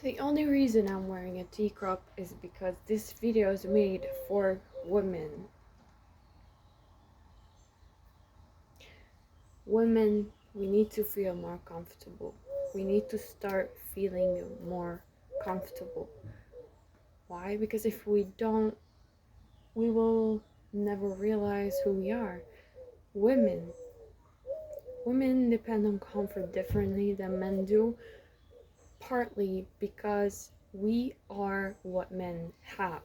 The only reason I'm wearing a teacup is because this video is made for women. Women, we need to feel more comfortable. We need to start feeling more comfortable. Why? Because if we don't, we will never realize who we are. Women depend on comfort differently than men do, partly because we are what men have.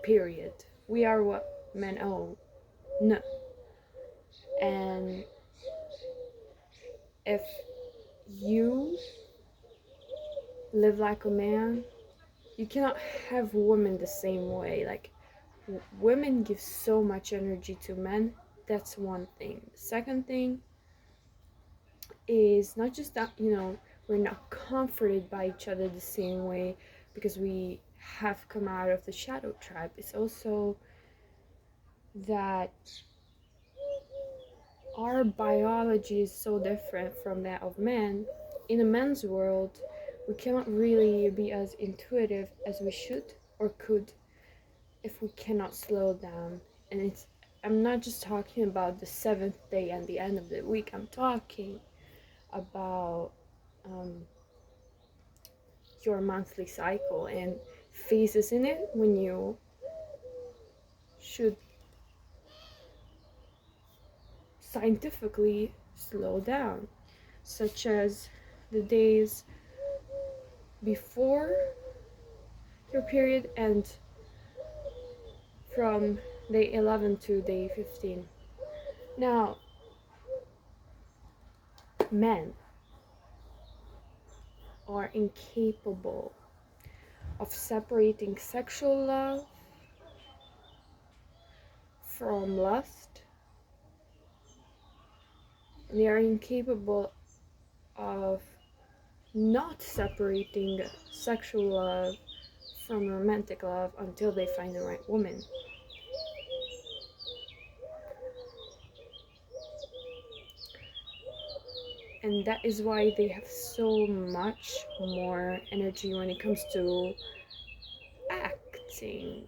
Period. We are what men own. No. And if you live like a man, you cannot have women the same way. Like, women give so much energy to men. That's one thing. The second thing is not just that, we're not comforted by each other the same way because we have come out of the shadow tribe. It's also that our biology is so different from that of men. In a man's world, we cannot really be as intuitive as we should or could if we cannot slow down. And I'm not just talking about the seventh day and the end of the week. I'm talking about your monthly cycle and phases in it when you should scientifically slow down, such as the days before your period and from day 11 to day 15. Now, men are incapable of separating sexual love from lust. They are incapable of not separating sexual love from romantic love until they find the right woman. And that is why they have so much more energy when it comes to acting,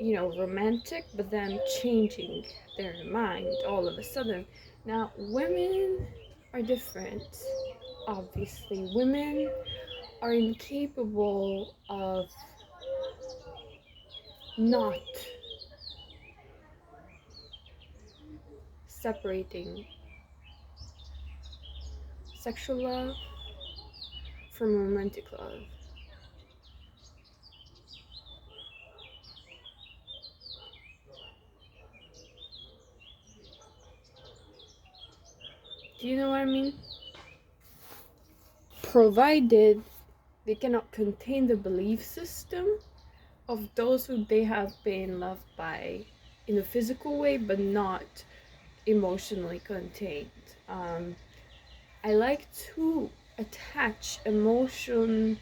romantic, but then changing their mind all of a sudden. Now, women are different. Obviously, women are incapable of not separating sexual love from romantic love. Do you know what I mean? Provided they cannot contain the belief system of those who they have been loved by in a physical way, but not emotionally contained. I like to attach emotion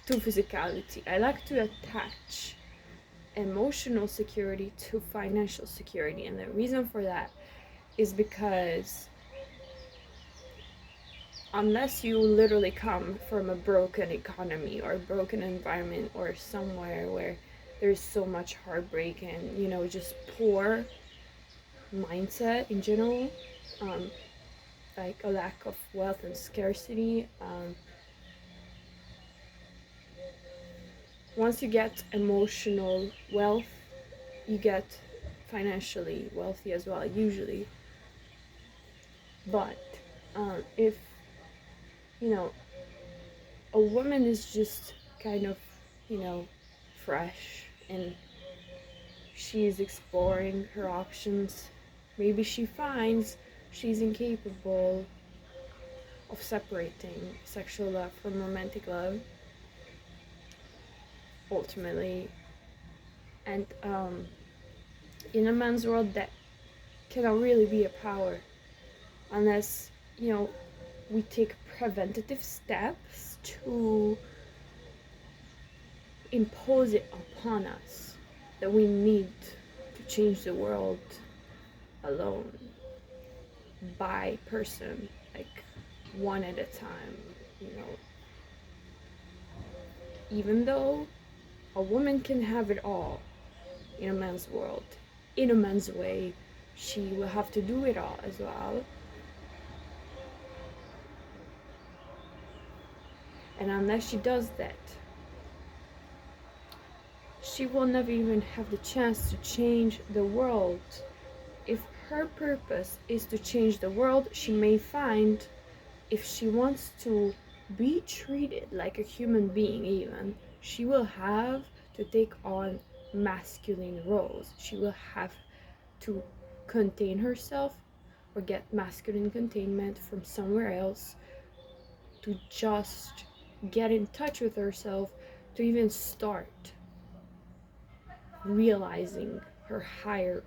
to physicality. I like to attach emotional security to financial security, and the reason for that is because unless you literally come from a broken economy or a broken environment or somewhere where there's so much heartbreak and just poor mindset in general, like a lack of wealth and scarcity, once you get emotional wealth, you get financially wealthy as well, usually. But if a woman is just kind of fresh and she's exploring her options, maybe she finds she's incapable of separating sexual love from romantic love ultimately. And in a man's world, that cannot really be a power unless we take preventative steps to impose it upon us that we need to change the world alone, by person, like one at a time. you know, even though a woman can have it all in a man's world, in a man's way, she will have to do it all as well. And unless she does that, she will never even have the chance to change the world. If her purpose is to change the world, she may find, if she wants to be treated like a human being even, she will have to take on masculine roles. She will have to contain herself or get masculine containment from somewhere else to just get in touch with herself, to even start realizing her higher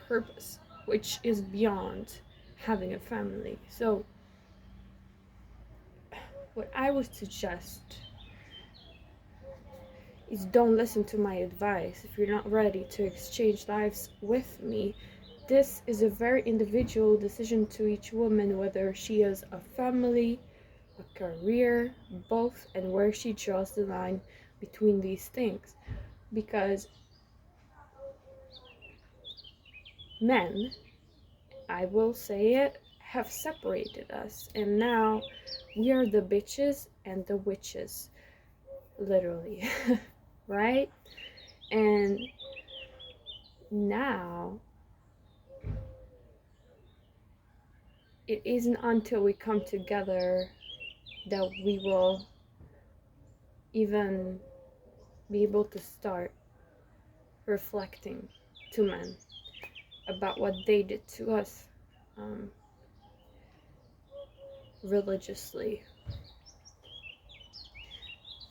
purpose, which is beyond having a family. So what I would suggest is, don't listen to my advice if you're not ready to exchange lives with me. This is a very individual decision to each woman, whether she has a family, a career, both, and where she draws the line between these things. Because men, I will say it, have separated us, and now we are the bitches and the witches, literally. Right? And now it isn't until we come together that we will even be able to start reflecting to men about what they did to us religiously.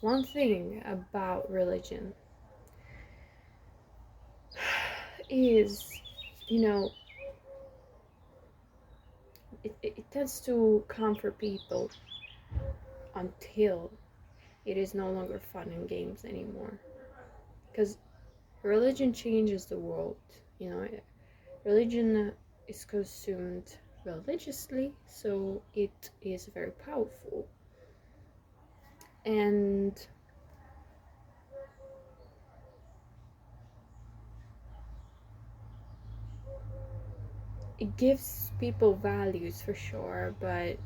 One thing about religion is, you know, it tends to comfort people until it is no longer fun and games anymore. Because religion changes the world, you know. Religion is consumed religiously, so it is very powerful. And it gives people values for sure, but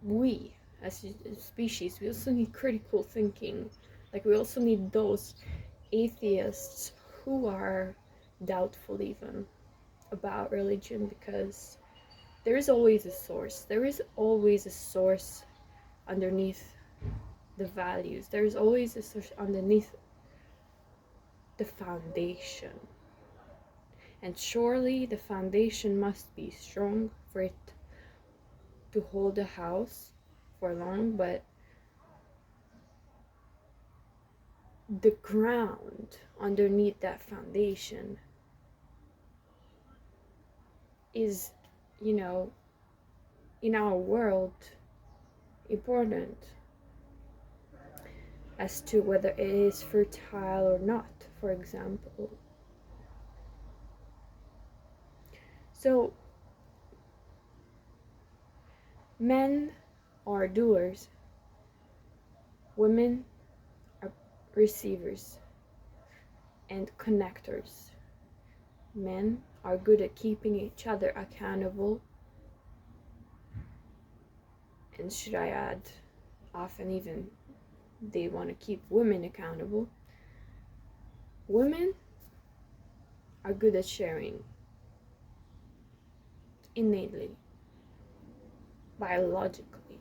we as a species, we also need critical thinking. Like, we also need those atheists who are doubtful even about religion, because there is always a source. There is always a source underneath the values. There is always a source underneath the foundation. And surely the foundation must be strong for it to hold a house for long, but the ground underneath that foundation is, you know, in our world, important as to whether it is fertile or not, for example. So men are doers, women are receivers and connectors. Men are good at keeping each other accountable, and should I add, often even they want to keep women accountable. Women are good at sharing innately, biologically.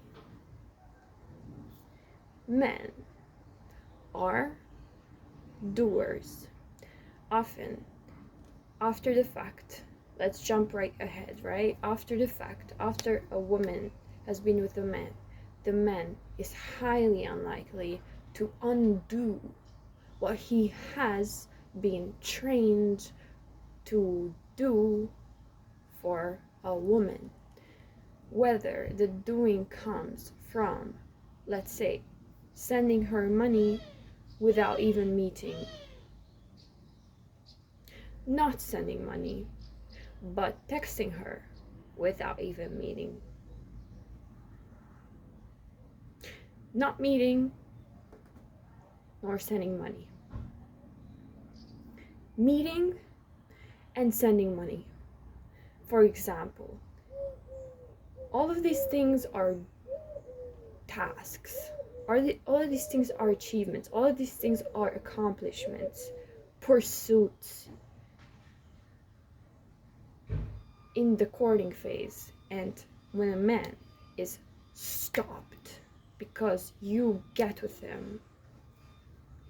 Men are doers, often after the fact. Let's jump right ahead, right? After the fact, after a woman has been with a man, the man is highly unlikely to undo what he has been trained to do for a woman. Whether the doing comes from, let's say, sending her money without even meeting, not sending money, but texting her without even meeting, not meeting nor sending money. Meeting and sending money. For example, all of these things are tasks. All of these things are achievements. All of these things are accomplishments, pursuits in the courting phase. And when a man is stopped because you get with him,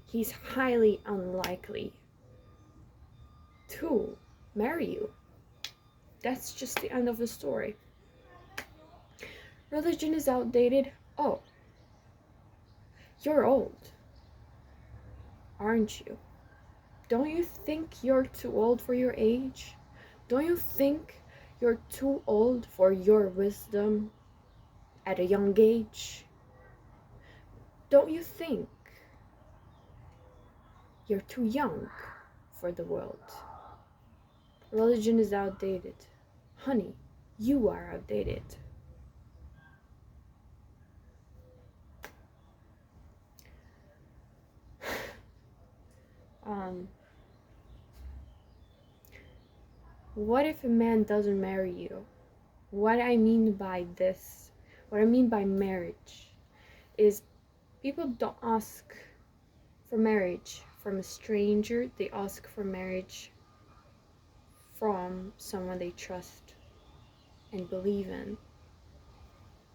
he's highly unlikely to marry you. That's just the end of the story. Religion is outdated. Oh, you're old, aren't you? Don't you think you're too old for your age? Don't you think you're too old for your wisdom at a young age? Don't you think you're too young for the world? Religion is outdated. Honey, you are outdated. What if a man doesn't marry you? What I mean by this, what I mean by marriage, is people don't ask for marriage from a stranger. They ask for marriage from someone they trust and believe in.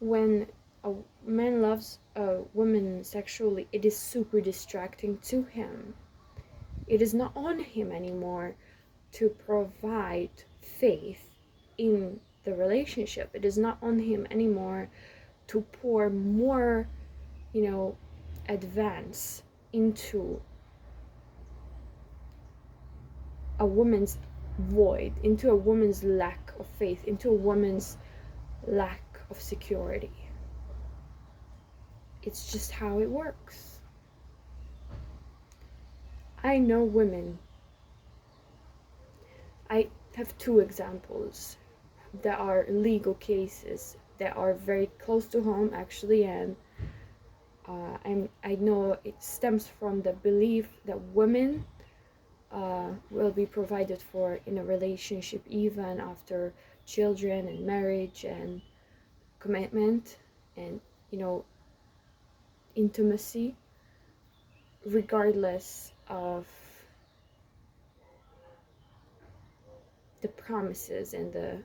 When a man loves a woman sexually, it is super distracting to him. It is not on him anymore to provide faith in the relationship. It is not on him anymore to pour more, advance into a woman's void, into a woman's lack of faith, into a woman's lack of security. It's just how it works. I know women. I have two examples that are legal cases that are very close to home, actually, and I know it stems from the belief that women will be provided for in a relationship even after children and marriage and commitment and intimacy, regardless of the promises and the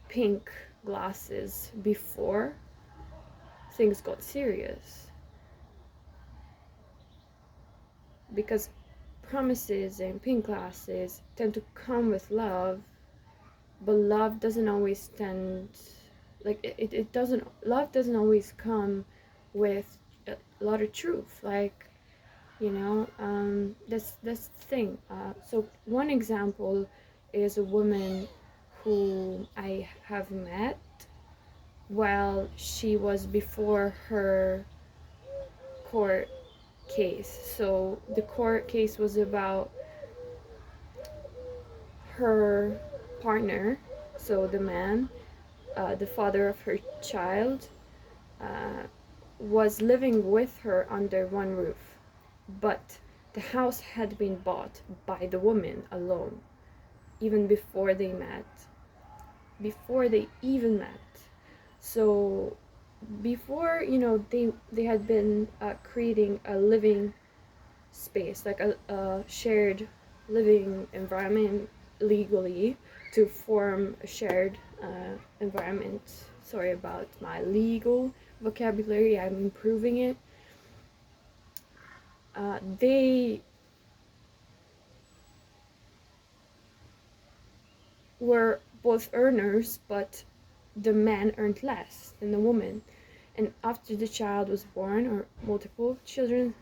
pink glasses before things got serious. Because promises and pink glasses tend to come with love, but love doesn't always tend, love doesn't always come with a lot of truth, that's the thing. So one example is a woman who I have met while she was before her court case. So the court case was about her partner, so the man, the father of her child, was living with her under one roof, but the house had been bought by the woman alone, even before they even met. So before, they had been creating a living space, like a shared living environment legally, to form a shared environment. Sorry about my legal vocabulary, I'm improving it. They were both earners, but the man earned less than the woman. And after the child was born, or multiple children,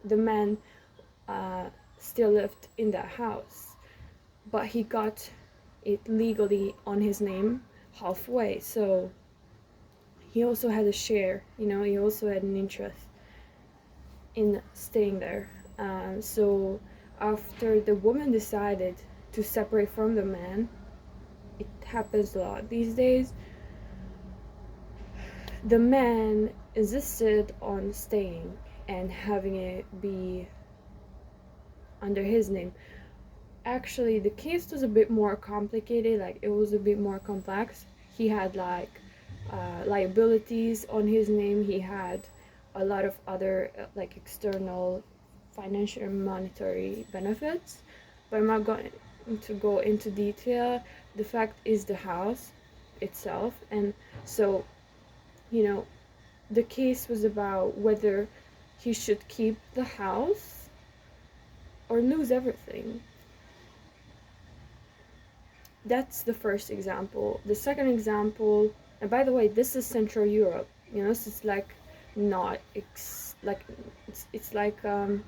the man still lived in that house, but he got it legally on his name halfway. So he also had a share, he also had an interest in staying there. So after the woman decided to separate from the man. It happens a lot these days. The man insisted on staying and having it be under his name. Actually, the case was a bit more complicated, like it was a bit more complex. He had like liabilities on his name. He had a lot of other like external financial and monetary benefits, but I'm not going to go into detail. The fact is the house itself. And so, you know, the case was about whether he should keep the house or lose everything. That's the first example. The second example, and by the way, this is Central Europe. You know, this is like not it's like a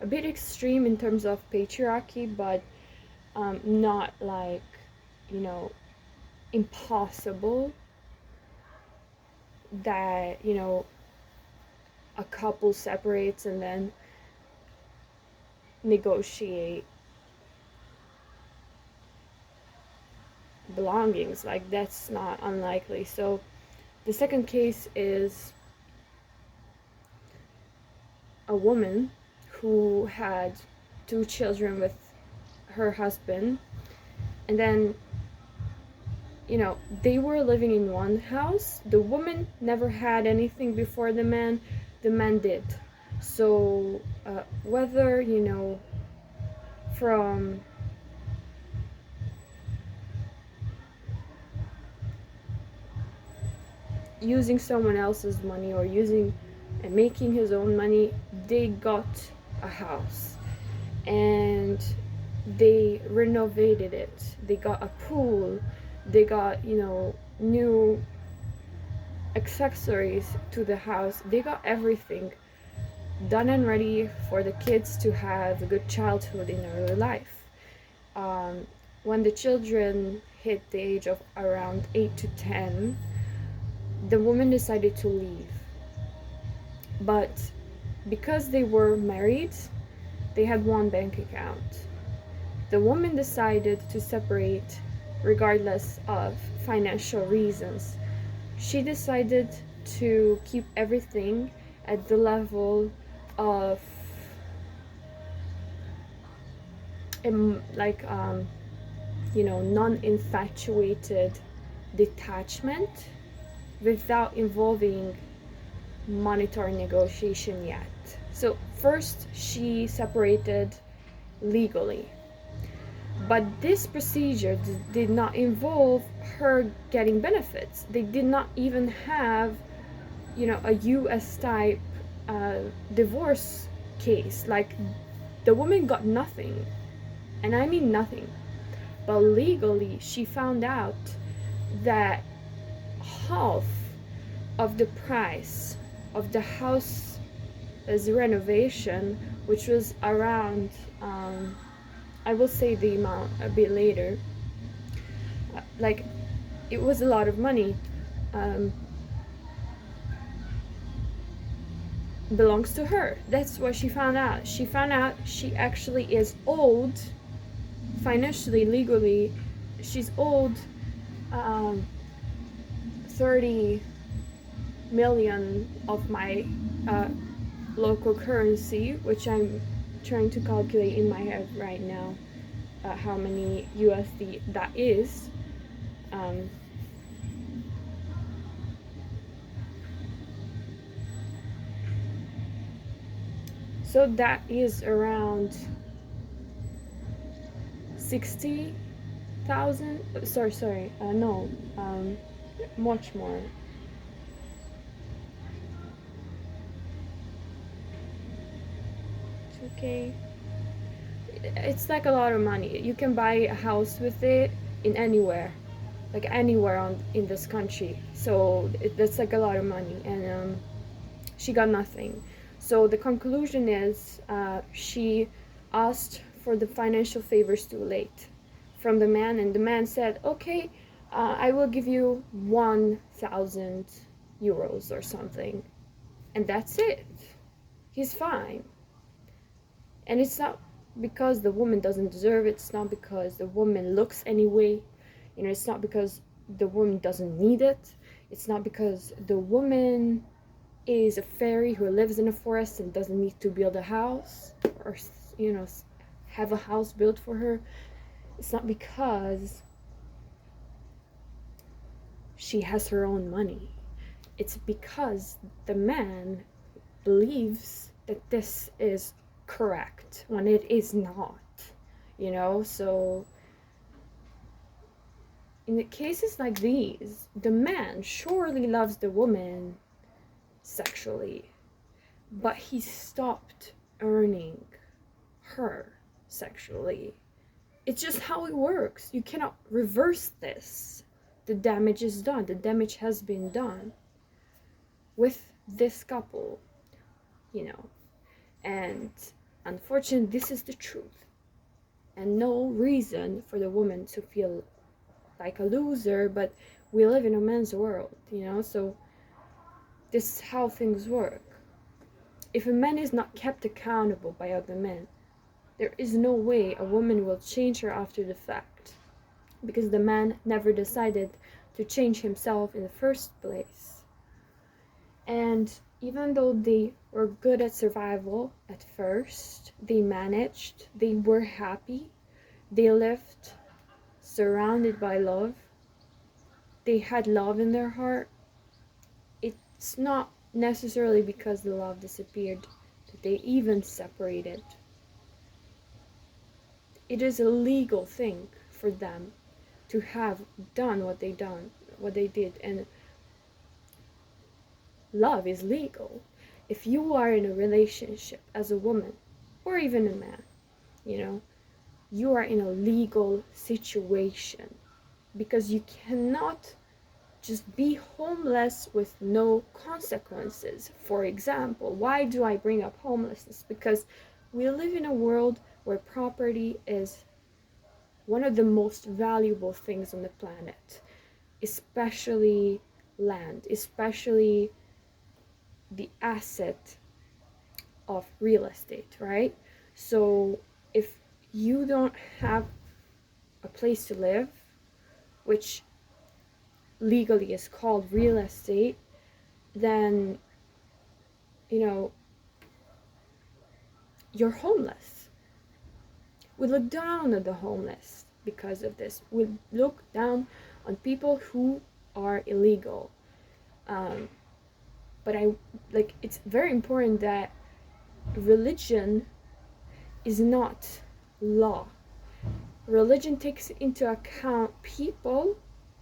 bit extreme in terms of patriarchy, but not like, you know, impossible that, you know, a couple separates and then negotiate belongings. Like, that's not unlikely. So the second case is a woman who had 2 children with her husband, and then, you know, they were living in one house. The woman never had anything before the man did. So whether, you know, from using someone else's money or using and making his own money, they got a house and they renovated it. They got a pool, they got, you know, new accessories to the house. They got everything done and ready for the kids to have a good childhood in early life. When the children hit the age of around 8 to 10, the woman decided to leave. But because they were married, they had one bank account. The woman decided to separate regardless of financial reasons. She decided to keep everything at the level of you know, non-infatuated detachment without involving monetary negotiation yet. So first she separated legally, but this procedure did not involve her getting benefits. They did not even have, you know, a US type divorce case. Like, the woman got nothing, and I mean nothing. But legally, she found out that half of the price of the house as renovation, which was around, I will say the amount a bit later, like, it was a lot of money, belongs to her. That's what she found out. She found out she actually is owed, financially, legally, she's owed 30 million of my local currency, which I'm trying to calculate in my head right now how many USD that is. So that is around 60,000. Sorry, no, much more. Okay, it's like a lot of money. You can buy a house with it in anywhere, like anywhere in this country. So that's like a lot of money, and she got nothing. So the conclusion is she asked for the financial favors too late from the man, and the man said, okay, I will give you 1,000 euros or something, and that's it. He's fine. And it's not because the woman doesn't deserve it. It's not because the woman looks anyway. It's not because the woman doesn't need it. It's not because the woman is a fairy who lives in a forest and doesn't need to build a house, or have a house built for her. It's not because she has her own money. It's because the man believes that this is correct when it is not, so in the cases like these, the man surely loves the woman sexually, but he stopped earning her sexually. It's just how it works. You cannot reverse this. The damage is done. The damage has been done with this couple, and unfortunately, this is the truth, and no reason for the woman to feel like a loser, but we live in a man's world, so this is how things work. If a man is not kept accountable by other men, there is no way a woman will change her after the fact, because the man never decided to change himself in the first place. And even though they were good at survival at first, they managed, they were happy, they lived surrounded by love, they had love in their heart. It's not necessarily because the love disappeared that they even separated. It is a legal thing for them to have done what they did, and love is legal. If you are in a relationship as a woman, or even a man, you are in a legal situation, because you cannot just be homeless with no consequences. For example, why do I bring up homelessness? Because we live in a world where property is one of the most valuable things on the planet, especially land, especially the asset of real estate, right? So if you don't have a place to live, which legally is called real estate, then you're homeless. We look down on the homeless because of this. We look down on people who are illegal. But it's very important that religion is not law. Religion takes into account people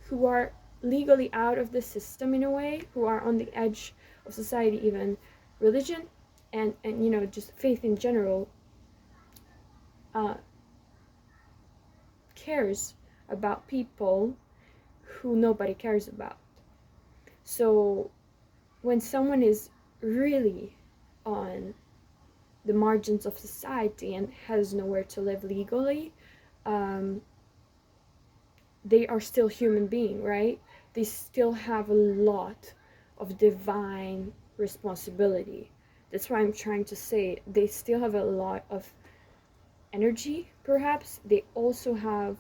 who are legally out of the system in a way, who are on the edge of society even. Religion and just faith in general cares about people who nobody cares about. So when someone is really on the margins of society and has nowhere to live legally, they are still human being, right? They still have a lot of divine responsibility. That's why I'm trying to say they still have a lot of energy, perhaps. They also have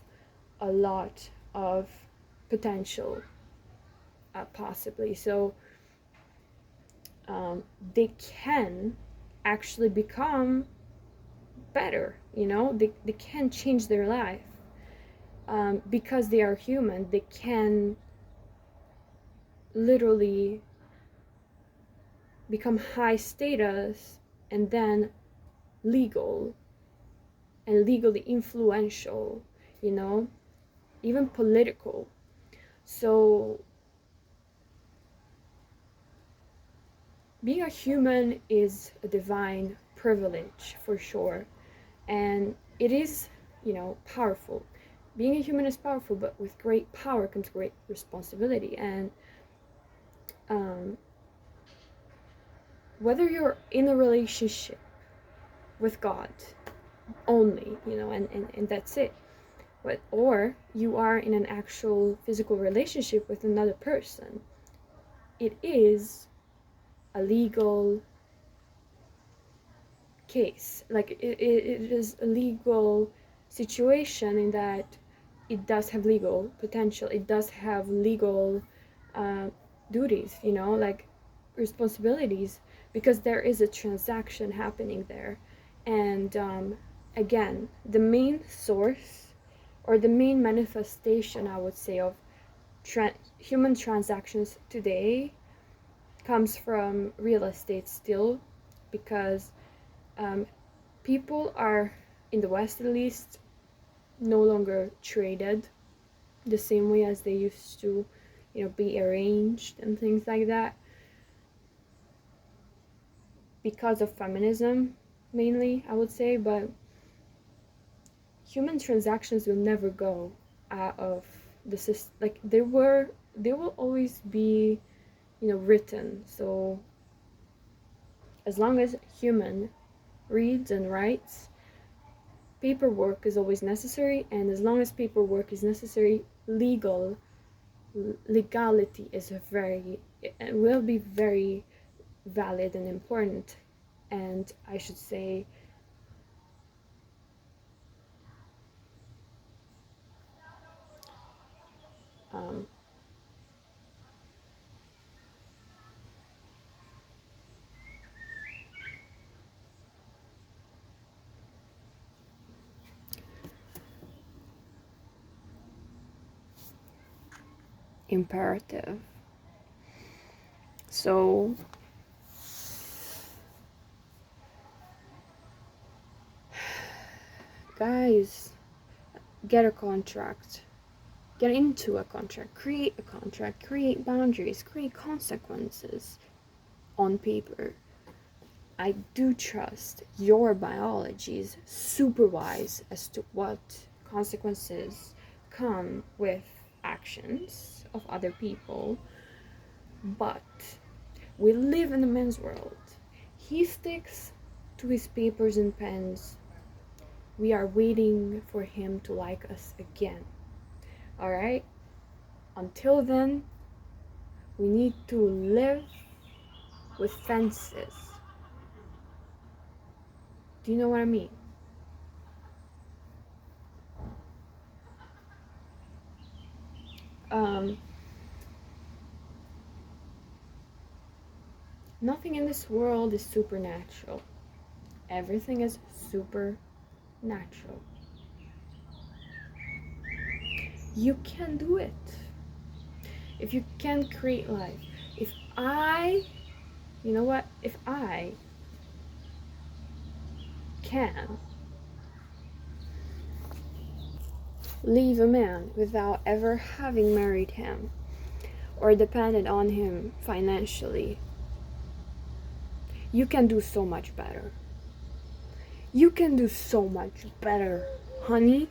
a lot of potential, possibly. So they can actually become better, they can change their life. Because they are human, they can literally become high status and then legal and legally influential, even political. So being a human is a divine privilege for sure, and it is, powerful. Being a human is powerful, but with great power comes great responsibility. And whether you're in a relationship with God only, and that's it, or you are in an actual physical relationship with another person, it is a legal case. Like it is a legal situation in that it does have legal potential. It does have legal duties, you know, like responsibilities, because there is a transaction happening there. And again, the main source or the main manifestation, I would say, of human transactions today comes from real estate still, because people are, in the West at least, no longer traded the same way as they used to, you know, be arranged and things like that, because of feminism mainly, I would say. But human transactions will never go out of the system. Like they will always be, you know, written. So as long as human reads and writes, paperwork is always necessary. And as long as paperwork is necessary, legality is it will be very valid and important. And I should say, um, imperative. So guys, get a contract, get into a contract, create a contract, create boundaries, create consequences on paper. I do trust your biology is super wise as to what consequences come with actions of other people, but we live in a man's world. He sticks to his papers and pens. We are waiting for him to like us again. Alright? Until then, we need to live with fences. Do you know what I mean? Nothing in this world is supernatural. Everything is supernatural. You can do it. If you can create life. If I can leave a man without ever having married him or depended on him financially, you can do so much better. You can do so much better, honey.